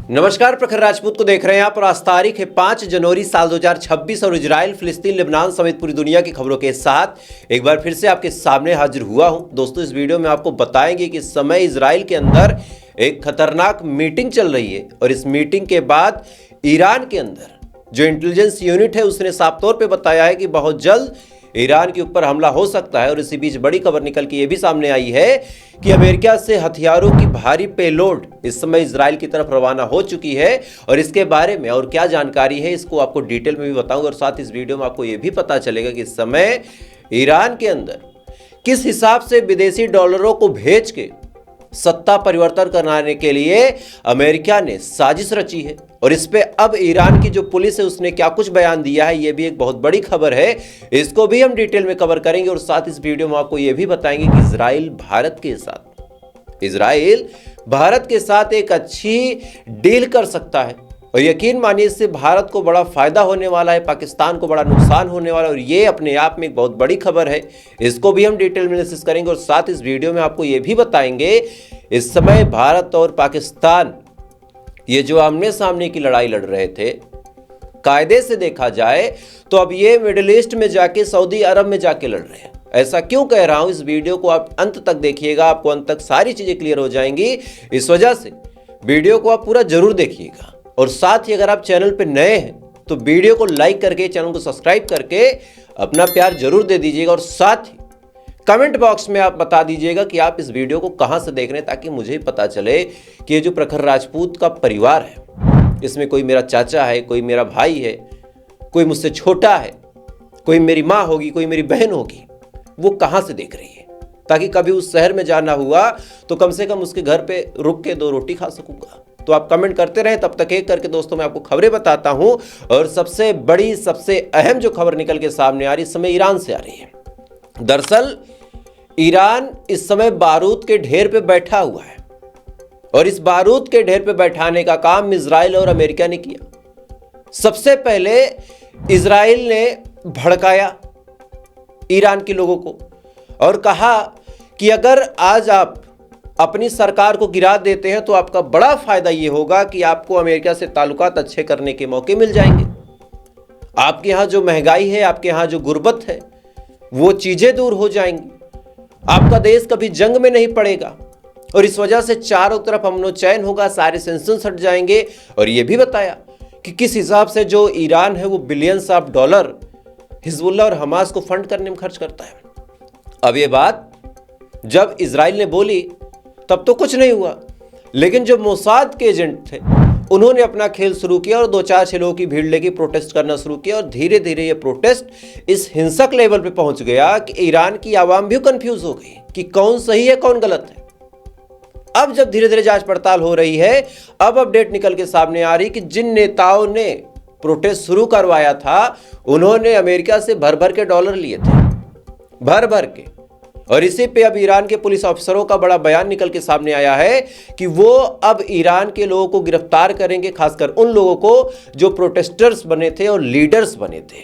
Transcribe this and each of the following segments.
नमस्कार, प्रखर राजपूत को देख रहे हैं आप और आज तारीख है 5 जनवरी साल 2026 और इजराइल, फिलिस्तीन, लेबनान समेत पूरी दुनिया की खबरों के साथ एक बार फिर से आपके सामने हाजिर हुआ हूं। दोस्तों, इस वीडियो में आपको बताएंगे कि इस समय इजराइल के अंदर एक खतरनाक मीटिंग चल रही है और इस मीटिंग के बाद ईरान के अंदर जो इंटेलिजेंस यूनिट है उसने साफ तौर पर बताया है कि बहुत जल्द ईरान के ऊपर हमला हो सकता है। और इसी बीच बड़ी खबर निकल के ये भी सामने आई है कि अमेरिका से हथियारों की भारी पेलोड इस समय इजराइल की तरफ रवाना हो चुकी है और इसके बारे में और क्या जानकारी है इसको आपको डिटेल में भी बताऊंगा। और साथ इस वीडियो में आपको ये भी पता चलेगा कि इस समय ईरान के अंदर किस हिसाब से विदेशी डॉलरों को भेज के सत्ता परिवर्तन कराने के लिए अमेरिका ने साजिश रची है। और इस पे अब ईरान की जो पुलिस है उसने क्या कुछ बयान दिया है, ये भी एक बहुत बड़ी खबर है, इसको भी हम डिटेल में कवर करेंगे। और साथ इस वीडियो में आपको ये भी बताएंगे कि इजराइल भारत के साथ एक अच्छी डील कर सकता है और यकीन मानिए इससे भारत को बड़ा फायदा होने वाला है, पाकिस्तान को बड़ा नुकसान होने वाला है। और ये अपने आप में एक बहुत बड़ी खबर है, इसको भी हम डिटेल में एनालिसिस करेंगे। और साथ इस वीडियो में आपको ये भी बताएंगे इस समय भारत और पाकिस्तान ये जो आमने सामने की लड़ाई लड़ रहे थे, कायदे से देखा जाए तो अब ये मिडिल ईस्ट में जाके सऊदी अरब में जाके लड़ रहे हैं। ऐसा क्यों कह रहा हूं, इस वीडियो को आप अंत तक देखिएगा, आपको अंत तक सारी चीजें क्लियर हो जाएंगी। इस वजह से वीडियो को आप पूरा जरूर देखिएगा। और साथ ही अगर आप चैनल पे नए हैं तो वीडियो को लाइक करके, चैनल को सब्सक्राइब करके अपना प्यार जरूर दे दीजिएगा। और साथ ही कमेंट बॉक्स में आप बता दीजिएगा कि आप इस वीडियो को कहां से देख रहे हैं, ताकि मुझे पता चले कि ये जो प्रखर राजपूत का परिवार है इसमें कोई मेरा चाचा है, कोई मेरा भाई है, कोई मुझसे छोटा है, कोई मेरी माँ होगी, कोई मेरी बहन होगी, वो कहां से देख रही है, ताकि कभी उस शहर में जाना हुआ तो कम से कम उसके घर पे रुक के 2 रोटी खा सकूंगा। तो आप कमेंट करते रहें, तब तक एक करके दोस्तों मैं आपको खबरें बताता हूं। और सबसे बड़ी, सबसे अहम जो खबर निकल के सामने आ रही, इस समय ईरान से आ रही है। दरअसल ईरान इस समय बारूद के ढेर पे बैठा हुआ है और इस बारूद के ढेर पे बैठाने का काम इजराइल और अमेरिका ने किया। सबसे पहले इजराइल ने भड़काया ईरान के लोगों को और कहा कि अगर आज आप अपनी सरकार को गिरा देते हैं तो आपका बड़ा फायदा ये होगा कि आपको अमेरिका से ताल्लुकात अच्छे करने के मौके मिल जाएंगे। आपके यहां जो महंगाई है, आपके यहां जो गुर्बत है, वो चीजें दूर हो जाएंगी। आपका देश कभी जंग में नहीं पड़ेगा और इस वजह से चारों तरफ अमनो चैन होगा, सारे सेंसर हट जाएंगे। और यह भी बताया कि किस हिसाब से जो ईरान है वो बिलियंस ऑफ डॉलर हिजबुल्लाह और हमास को फंड करने में खर्च करता है। अब ये बात जब इजराइल ने बोली तब तो कुछ नहीं हुआ, लेकिन जो मोसाद के एजेंट थे उन्होंने अपना खेल शुरू किया और 2-4 लोगों की भीड़ लेके प्रोटेस्ट करना शुरू किया। और धीरे धीरे ये प्रोटेस्ट इस हिंसक लेवल पे पहुंच गया कि ईरान की आवाम भी कंफ्यूज हो गई कि कौन सही है कौन गलत है। अब जब धीरे धीरे जांच पड़ताल हो रही है, अब अपडेट निकल के सामने आ रही कि जिन नेताओं ने प्रोटेस्ट शुरू करवाया था उन्होंने अमेरिका से भर भर के डॉलर लिए थे, भर भर के। और इसी पे अब ईरान के पुलिस अफसरों का बड़ा बयान निकल के सामने आया है कि वो अब ईरान के लोगों को गिरफ्तार करेंगे, खासकर उन लोगों को जो प्रोटेस्टर्स बने थे और लीडर्स बने थे।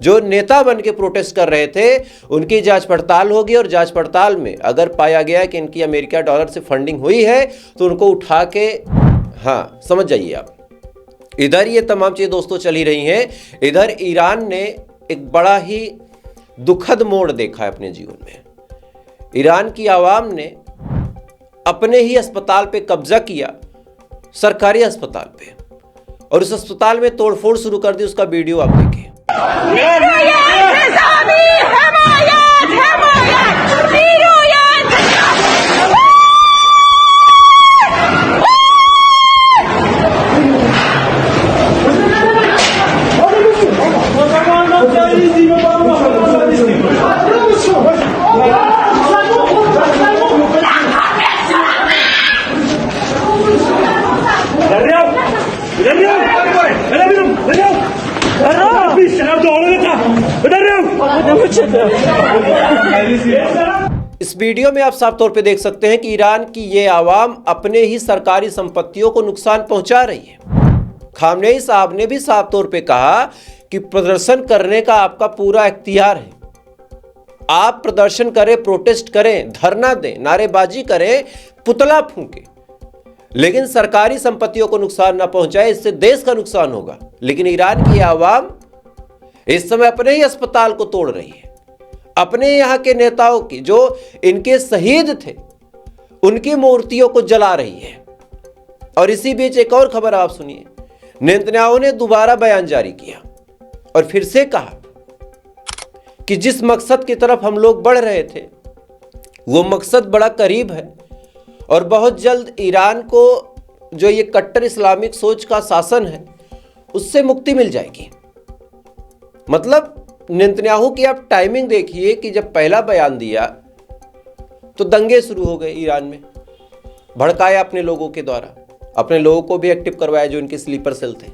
जो नेता बन के प्रोटेस्ट कर रहे थे उनकी जांच पड़ताल होगी और जांच पड़ताल में अगर पाया गया कि इनकी अमेरिका डॉलर से फंडिंग हुई है तो उनको उठा के, हाँ समझ जाइए आप। इधर ये तमाम चीजें दोस्तों चल ही रही हैं। इधर ईरान ने एक बड़ा ही दुखद मोड़ देखा है अपने जीवन में। ईरान की आवाम ने अपने ही अस्पताल पे कब्जा किया, सरकारी अस्पताल पे, और उस अस्पताल में तोड़फोड़ शुरू कर दी। उसका वीडियो आप देखिए। इस वीडियो में आप साफ तौर पे देख सकते हैं कि ईरान की ये आवाम अपने ही सरकारी संपत्तियों को नुकसान पहुंचा रही है। खामनेई साहब ने भी साफ तौर पे कहा कि प्रदर्शन करने का आपका पूरा इख्तियार है, आप प्रदर्शन करें, प्रोटेस्ट करें, धरना दें, नारेबाजी करें, पुतला फूंके, लेकिन सरकारी संपत्तियों को नुकसान ना पहुंचाए, इससे देश का नुकसान होगा। लेकिन ईरान की आवाम इस समय अपने ही अस्पताल को तोड़ रही है, अपने यहाँ के नेताओं की जो इनके शहीद थे उनकी मूर्तियों को जला रही है। और इसी बीच एक और खबर आप सुनिए, नेतन्याहू ने दोबारा बयान जारी किया और फिर से कहा कि जिस मकसद की तरफ हम लोग बढ़ रहे थे वो मकसद बड़ा करीब है और बहुत जल्द ईरान को जो ये कट्टर इस्लामिक सोच का शासन है उससे मुक्ति मिल जाएगी। मतलब नेतन्याहू की आप टाइमिंग देखिए कि जब पहला बयान दिया तो दंगे शुरू हो गए ईरान में, भड़काया अपने लोगों के द्वारा, अपने लोगों को भी एक्टिव करवाया जो इनके स्लीपर सेल थे।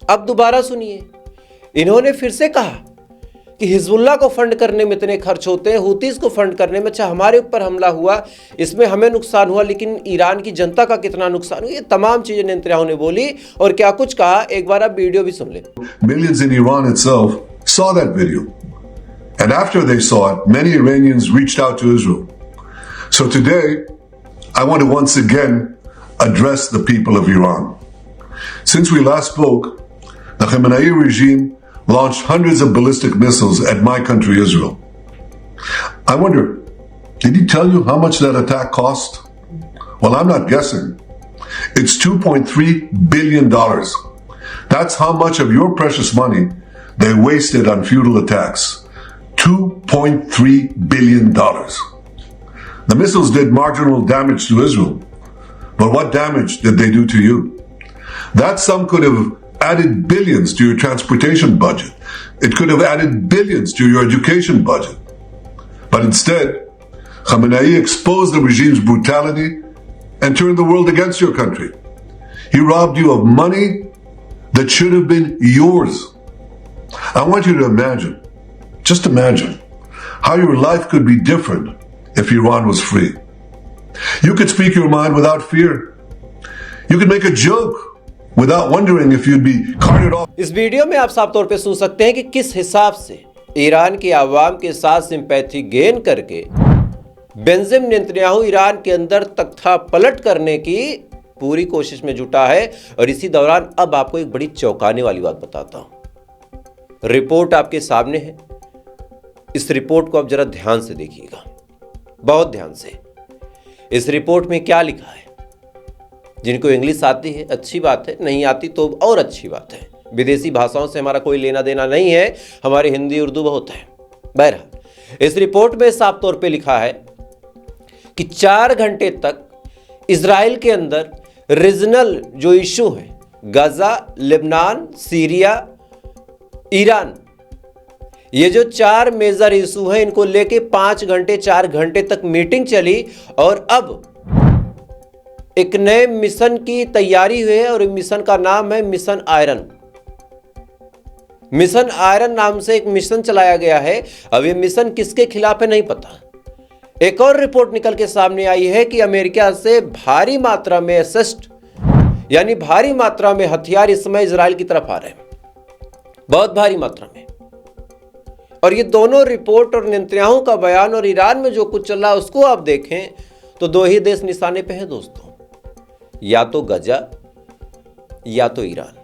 अब दोबारा सुनिए, इन्होंने फिर से कहा कि हिजबुल्लाह को फंड करने में इतने खर्च होते हैं, हुतीस को फंड करने में, अच्छा हमारे ऊपर हमला हुआ इसमें हमें नुकसान हुआ, लेकिन ईरान की जनता का कितना नुकसान हुआ। ये तमाम चीजें नेतन्याहू ने बोली और क्या कुछ कहा, एक बार आप वीडियो भी सुन ले। Millions in Iran itself saw that video, and after they saw it, many Iranians reached out to Israel. So today, I want to once again address the people of Iran. Since we last spoke, the Khamenei regime launched hundreds of ballistic missiles at my country, Israel. I wonder, did he tell you how much that attack cost? Well, I'm not guessing. It's $2.3 billion. That's how much of your precious money they wasted on futile attacks. $2.3 billion. The missiles did marginal damage to Israel. But what damage did they do to you? That sum could have added billions to your transportation budget. It could have added billions to your education budget. But instead, Khamenei exposed the regime's brutality and turned the world against your country. He robbed you of money that should have been yours. I want you to imagine, just imagine, how your life could be different if Iran was free. You could speak your mind without fear. You could make a joke without wondering if you'd be carted off. इस video में आप साफ तौर पे सुन सकते हैं कि किस हिसाब से ईरान की आवाम के साथ सिंपैथी गेन करके बेंजामिन नेतन्याहू ईरान के अंदर तख्ता पलट करने की पूरी कोशिश में जुटा है। और इसी दौरान अब आपको एक बड़ी चौंकाने वाली बात बताता हूं। रिपोर्ट आपके सामने है, इस रिपोर्ट को आप जरा ध्यान से देखिएगा, बहुत ध्यान से। इस रिपोर्ट में क्या लिखा है? जिनको इंग्लिश आती है अच्छी बात है, नहीं आती तो और अच्छी बात है। विदेशी भाषाओं से हमारा कोई लेना देना नहीं है, हमारी हिंदी उर्दू बहुत है। बहरहाल इस रिपोर्ट में साफ तौर पे लिखा है कि 4 घंटे तक इजराइल के अंदर रीजनल जो इशू है, गाजा, लेबनान, सीरिया, ईरान, ये जो 4 मेजर इशू हैं, इनको लेके 4 घंटे तक मीटिंग चली। और अब एक नए मिशन की तैयारी हुई है और मिशन का नाम है मिशन आयरन। मिशन आयरन नाम से एक मिशन चलाया गया है। अब ये मिशन किसके खिलाफ है नहीं पता। एक और रिपोर्ट निकल के सामने आई है कि अमेरिका से भारी मात्रा में असिस्ट यानी भारी मात्रा में हथियार इस समय इजराइल की तरफ आ रहे हैं, बहुत भारी मात्रा में। और ये दोनों रिपोर्ट और नेतन्याहू का बयान और ईरान में जो कुछ चल रहा है उसको आप देखें तो 2 ही देश निशाने पे हैं दोस्तों, या तो गजा या तो ईरान।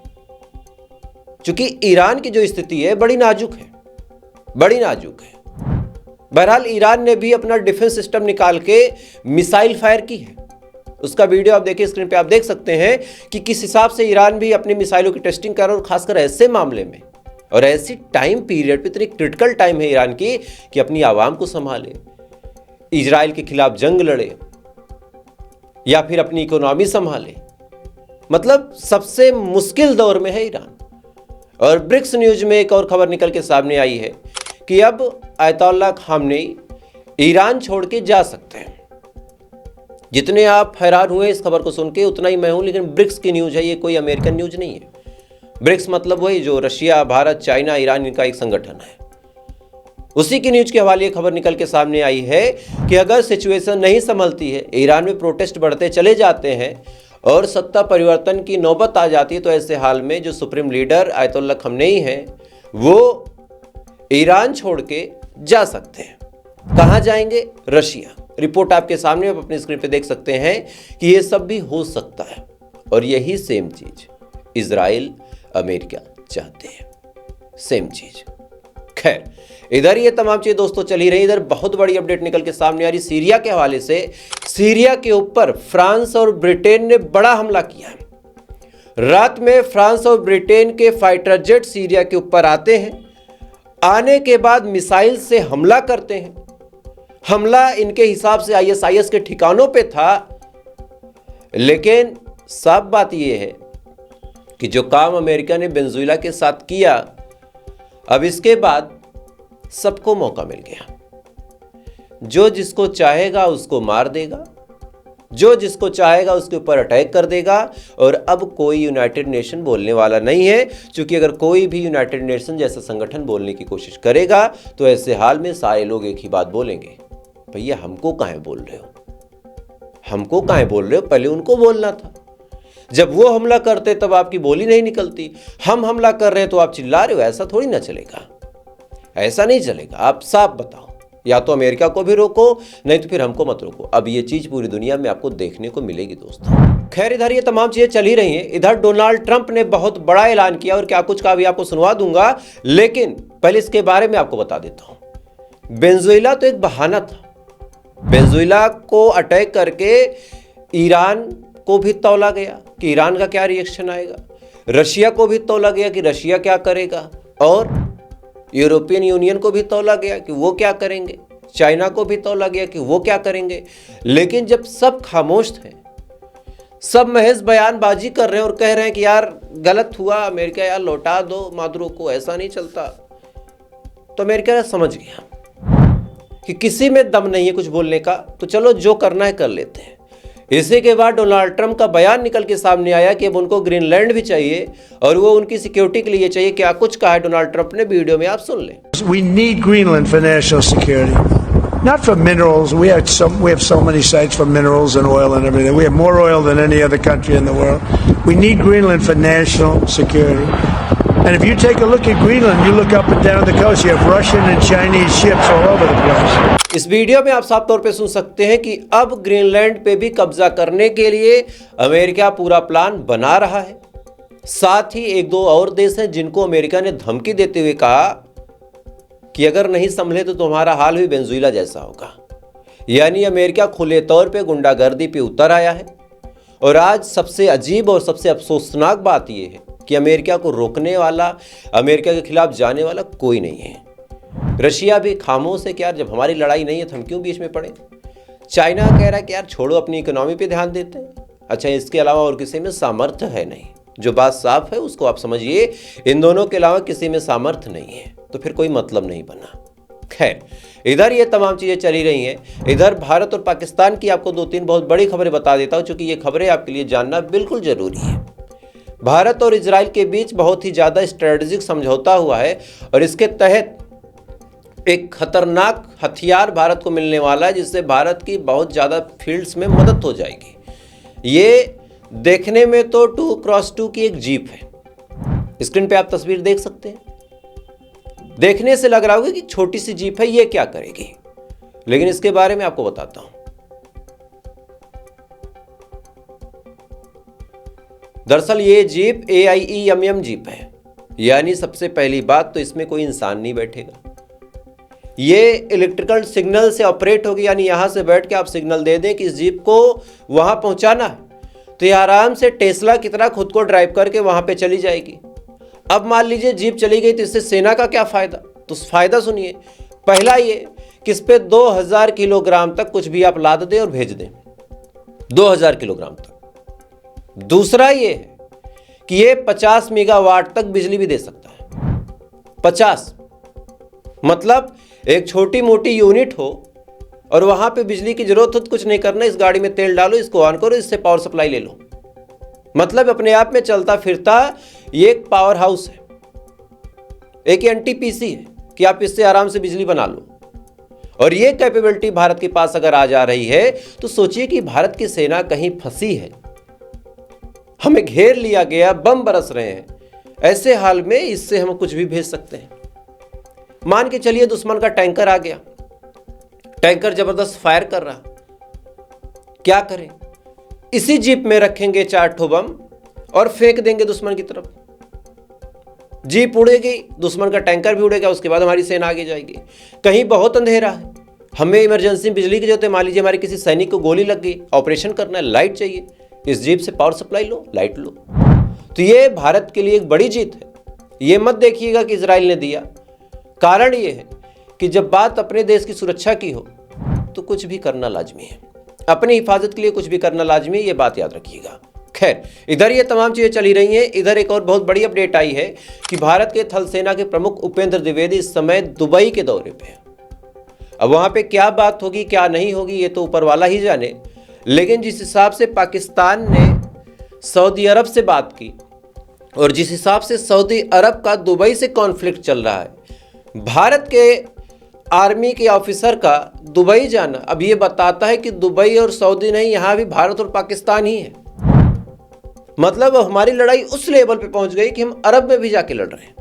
क्योंकि ईरान की जो स्थिति है बड़ी नाजुक है, बड़ी नाजुक है। बहरहाल ईरान ने भी अपना डिफेंस सिस्टम निकाल के मिसाइल फायर की है। उसका वीडियो आप देखिए, स्क्रीन पे आप देख सकते हैं कि किस हिसाब से ईरान भी अपनी मिसाइलों की टेस्टिंग कर रहा है। और खासकर ऐसे मामले में और ऐसी टाइम पीरियड पे, इतनी क्रिटिकल टाइम है ईरान की कि अपनी आवाम को संभाले, इजराइल के खिलाफ जंग लड़े या फिर अपनी इकोनॉमी संभाले। मतलब सबसे मुश्किल दौर में है ईरान। और ब्रिक्स न्यूज में एक और खबर निकल के सामने आई है कि अब आयतुल्लाह खामनेई ईरान छोड़ के जा सकते हैं। जितने आप हैरान हुए इस खबर को सुन के उतना ही मैं हूं, लेकिन ब्रिक्स की न्यूज है, ये कोई अमेरिकन न्यूज नहीं है। ब्रिक्स मतलब वही जो रशिया, भारत, चाइना, ईरान, इनका एक संगठन है। उसी की न्यूज के हवाले खबर निकल के सामने आई है कि अगर सिचुएशन नहीं संभलती है, ईरान में प्रोटेस्ट बढ़ते चले जाते हैं और सत्ता परिवर्तन की नौबत आ जाती है, तो ऐसे हाल में जो सुप्रीम लीडर आयतुल्ला खमेनी हैं वो ईरान छोड़ के जा सकते हैं। कहां जाएंगे? रशिया। रिपोर्ट आपके सामने आप अपनी स्क्रीन पे देख सकते हैं कि ये सब भी हो सकता है, और यही सेम चीज इजराइल अमेरिका चाहते हैं, सेम चीज। खैर, इधर ये तमाम चीजें दोस्तों चल ही रही। इधर बहुत बड़ी अपडेट निकल के सामने आ रही सीरिया के हवाले से। सीरिया के ऊपर फ्रांस और ब्रिटेन ने बड़ा हमला किया है। रात में फ्रांस और ब्रिटेन के फाइटर जेट सीरिया के ऊपर आते हैं, आने के बाद मिसाइल से हमला करते हैं। हमला इनके हिसाब से आईएसआईएस के ठिकानों पे था, लेकिन साफ बात यह है कि जो काम अमेरिका ने वेनेजुएला के साथ किया, अब इसके बाद सबको मौका मिल गया। जो जिसको चाहेगा उसको मार देगा, जो जिसको चाहेगा उसके ऊपर अटैक कर देगा, और अब कोई यूनाइटेड नेशन बोलने वाला नहीं है। क्योंकि अगर कोई भी यूनाइटेड नेशन जैसा संगठन बोलने की कोशिश करेगा तो ऐसे हाल में सारे लोग एक ही बात बोलेंगे, भैया हमको काहे बोल रहे हो, हमको काहे बोल रहे हो, पहले उनको बोलना था। जब वो हमला करते तब आपकी बोली नहीं निकलती, हम हमला कर रहे हैं तो आप चिल्ला रहे हो। ऐसा थोड़ी ना चलेगा, ऐसा नहीं चलेगा। आप साफ बताओ, या तो अमेरिका को भी रोको, नहीं तो फिर हमको मत रोको। अब ये चीज पूरी दुनिया में आपको देखने को मिलेगी दोस्तों। खैर, इधर ये तमाम चीजें चल ही रही हैं। इधर डोनाल्ड ट्रंप ने बहुत बड़ा ऐलान किया, और क्या कुछ कहा भी आपको सुनवा दूंगा, लेकिन पहले इसके बारे में आपको बता देता हूं। वेनेजुएला तो एक बहाना था। वेनेजुएला को अटैक करके ईरान को भी तौला गया कि ईरान का क्या रिएक्शन आएगा, रशिया को भी तौला गया कि रशिया क्या करेगा, और यूरोपियन यूनियन को भी तौला गया कि वो क्या करेंगे, चाइना को भी तौला गया कि वो क्या करेंगे। लेकिन जब सब खामोश थे, सब महज बयानबाजी कर रहे हैं और कह रहे हैं कि यार गलत हुआ, अमेरिका यार लौटा दो मादुरो को, ऐसा नहीं चलता, तो अमेरिका समझ गया कि किसी में दम नहीं है कुछ बोलने का, तो चलो जो करना है कर लेते हैं। इसी के बाद डोनाल्ड ट्रंप का बयान निकल के सामने आया कि अब उनको ग्रीनलैंड भी चाहिए, और वो उनकी सिक्योरिटी के लिए चाहिए। क्या कुछ कहा है डोनाल्ड ट्रंप ने, वीडियो में आप सुन लें। We need Greenland for national security, not for minerals. We have so many sites for minerals and oil and everything. We have more oil than any other country in the world. We need Greenland for national security. And if you take a look at Greenland, you look up and down the coast, you have Russian and Chinese ships all over the place. इस video में आप साफ तौर पे सुन सकते हैं कि अब ग्रीनलैंड पे भी कब्जा करने के लिए अमेरिका पूरा प्लान बना रहा है। साथ ही एक दो और देश हैं जिनको अमेरिका ने धमकी देते हुए कहा कि अगर नहीं संभले तो तुम्हारा हाल भी वेनेजुएला जैसा होगा। यानी अमेरिका खुले तौर पे गुंडागर्दी पे उतर आया है। और आज सबसे अजीब और सबसे अफसोसनाक बात यह है कि अमेरिका को रोकने वाला, अमेरिका के खिलाफ जाने वाला कोई नहीं है। रशिया भी खामोश है कि यार जब हमारी लड़ाई नहीं है तो हम क्यों बीच में पड़े। चाइना कह रहा है कि यार छोड़ो, अपनी इकोनॉमी पे ध्यान देते हैं। अच्छा, इसके अलावा और किसी में सामर्थ्य है नहीं। जो बात साफ है उसको आप समझिए, इन दोनों के अलावा किसी में सामर्थ्य नहीं है, तो फिर कोई मतलब नहीं बना। खैर, इधर ये तमाम चीजें चली रही हैं। इधर भारत और पाकिस्तान की आपको 2-3 बहुत बड़ी खबरें बता देता हूं, क्योंकि ये खबरें आपके लिए जानना बिल्कुल जरूरी है। भारत और इजराइल के बीच बहुत ही ज्यादा स्ट्रेटेजिक समझौता हुआ है, और इसके तहत एक खतरनाक हथियार भारत को मिलने वाला है, जिससे भारत की बहुत ज़्यादा फील्ड्स में मदद हो जाएगी। ये देखने में तो 2x2 की एक जीप है। स्क्रीन पे आप तस्वीर देख सकते हैं। देखने से लग रहा होगा कि छोटी सी जीप है, ये क्या करेगी, लेकिन इसके बारे में आपको बताता हूं। दरअसल ये जीप AIEMM जीप है। यानी सबसे पहली बात तो इसमें कोई इंसान नहीं बैठेगा। ये इलेक्ट्रिकल सिग्नल से ऑपरेट होगी, यानी यहां से बैठ के आप सिग्नल दे दें कि इस जीप को वहां पहुंचाना है, तो ये आराम से टेस्ला की तरह खुद को ड्राइव करके वहां पे चली जाएगी। अब मान लीजिए जीप चली गई तो इससे सेना का क्या फायदा। तो फायदा सुनिए, पहला ये कि इस पे 2000 किलोग्राम तक कुछ भी आप लाद दें और भेज दें, 2000 किलोग्राम तक। दूसरा ये है कि ये 50 मेगावाट तक बिजली भी दे सकता है। 50 मतलब एक छोटी मोटी यूनिट हो और वहां पे बिजली की जरूरत हो तो कुछ नहीं करना, इस गाड़ी में तेल डालो, इसको ऑन करो, इससे पावर सप्लाई ले लो। मतलब अपने आप में चलता फिरता ये एक पावर हाउस है, एक NTPC है कि आप इससे आराम से बिजली बना लो। और ये कैपेबिलिटी भारत के पास अगर आ जा रही है तो सोचिए कि भारत की सेना कहीं फंसी है हमें घेर लिया गया, बम बरस रहे हैं। ऐसे हाल में इससे हम कुछ भी भेज सकते हैं। मान के चलिए दुश्मन का टैंकर आ गया, टैंकर जबरदस्त फायर कर रहा, क्या करें? इसी जीप में रखेंगे 4 ठो बम और फेंक देंगे दुश्मन की तरफ। जीप उड़ेगी, दुश्मन का टैंकर भी उड़ेगा, उसके बाद हमारी सेना आगे जाएगी। कहीं बहुत अंधेरा है, हमें इमरजेंसी बिजली की जरूरत है, मान लीजिए हमारे किसी सैनिक को गोली लग गई, ऑपरेशन करना है, लाइट चाहिए, इस जीप से पावर सप्लाई लो, लाइट लो। तो ये भारत के लिए एक बड़ी जीत है। ये मत देखिएगा कि इजराइल ने दिया, कारण ये है कि जब बात अपने देश की सुरक्षा की हो तो कुछ भी करना लाजमी है, अपनी हिफाजत के लिए कुछ भी करना लाजमी है, ये बात याद रखिएगा। खैर, इधर ये तमाम चीज़ें चली रही हैं। इधर एक और बहुत बड़ी अपडेट आई है कि भारत के थल सेना के प्रमुख उपेंद्र द्विवेदी इस समय दुबई के दौरे पे हैं। अब वहाँ पे क्या बात होगी क्या नहीं होगी ये तो ऊपर वाला ही जाने, लेकिन जिस हिसाब से पाकिस्तान ने सऊदी अरब से बात की और जिस हिसाब से सऊदी अरब का दुबई से कॉन्फ्लिक्ट चल रहा है, भारत के आर्मी के ऑफिसर का दुबई जाना अब ये बताता है कि दुबई और सऊदी नहीं, यहाँ भी भारत और पाकिस्तान ही है। मतलब हमारी लड़ाई उस लेवल पे पहुंच गई कि हम अरब में भी जाके लड़ रहे हैं।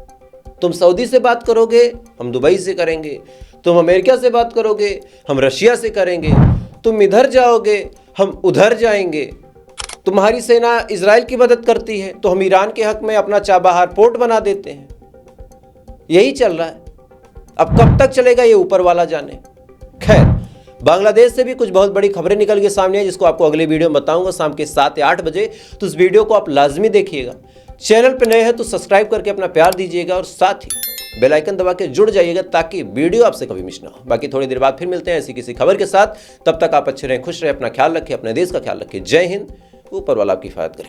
तुम सऊदी से बात करोगे, हम दुबई से करेंगे। तुम अमेरिका से बात करोगे, हम रशिया से करेंगे। तुम इधर जाओगे, हम उधर जाएंगे। तुम्हारी सेना इजराइल की मदद करती है तो हम ईरान के हक में अपना चाबहार पोर्ट बना देते हैं। यही चल रहा है। अब कब तक चलेगा ये ऊपर वाला जाने। खैर, बांग्लादेश से भी कुछ बहुत बड़ी खबरें निकल के सामने हैं, जिसको आपको अगले वीडियो में बताऊंगा शाम के 7 या 8 बजे। तो इस वीडियो को आप लाजमी देखिएगा। चैनल पर नए हैं तो सब्सक्राइब करके अपना प्यार दीजिएगा और साथ ही बेल आइकन दबा के जुड़ जाइएगा ताकि वीडियो आपसे कभी मिस ना हो। बाकी थोड़ी देर बाद फिर मिलते हैं ऐसी किसी खबर के साथ। तब तक आप अच्छे रहें, खुश रहें, अपना ख्याल रखें, अपने देश का ख्याल रखें। जय हिंद। ऊपर वाला आपकी हिफाजत करें।